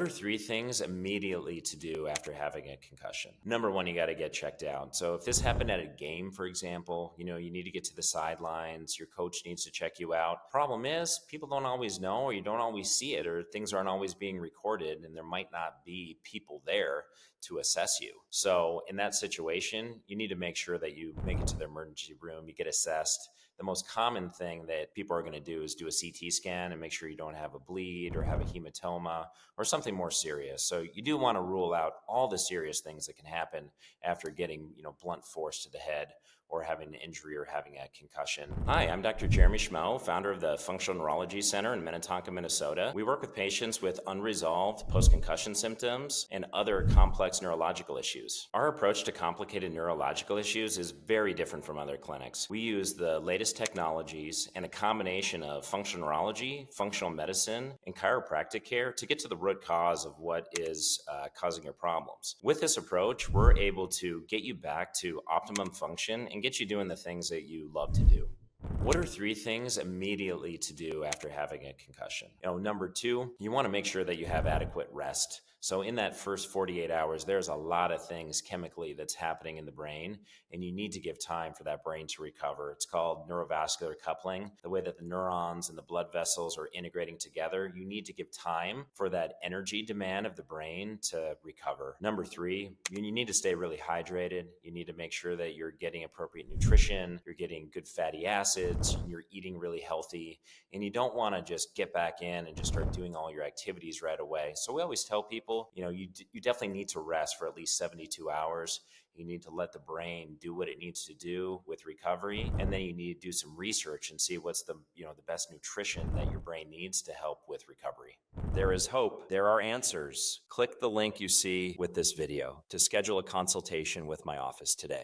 What are 3 things immediately to do after having a concussion? Number one, you got to get checked out. So if this happened at a game, for example, you need to get to the sidelines. Your coach needs to check you out. Problem is, people don't always know, or you don't always see it, or things aren't always being recorded, and there might not be people there to assess you. So in that situation, you need to make sure that you make it to the emergency room, you get assessed. The most common thing that people are going to do is do a CT scan and make sure you don't have a bleed or have a hematoma or something more serious. So you do want to rule out all the serious things that can happen after getting, blunt force to the head or having an injury or having a concussion. Hi, I'm Dr. Jeremy Schmoe, founder of the Functional Neurology Center in Minnetonka, Minnesota. We work with patients with unresolved post-concussion symptoms and other complex neurological issues. Our approach to complicated neurological issues is very different from other clinics. We use the latest technologies and a combination of functional neurology, functional medicine, and chiropractic care to get to the root cause of what is causing your problems. With this approach, we're able to get you back to optimum function and get you doing the things that you love to do. What are 3 things immediately to do after having a concussion? Number 2, you want to make sure that you have adequate rest. So in that first 48 hours, there's a lot of things chemically that's happening in the brain, and you need to give time for that brain to recover. It's called neurovascular coupling, the way that the neurons and the blood vessels are integrating together. You need to give time for that energy demand of the brain to recover. Number 3, you need to stay really hydrated. You need to make sure that you're getting appropriate nutrition, you're getting good fatty acids, you're eating really healthy, and you don't want to just get back in and just start doing all your activities right away. So we always tell people, you definitely need to rest for at least 72 hours. You need to let the brain do what it needs to do with recovery. And then you need to do some research and see what's the best nutrition that your brain needs to help with recovery. There is hope. There are answers. Click the link you see with this video to schedule a consultation with my office today.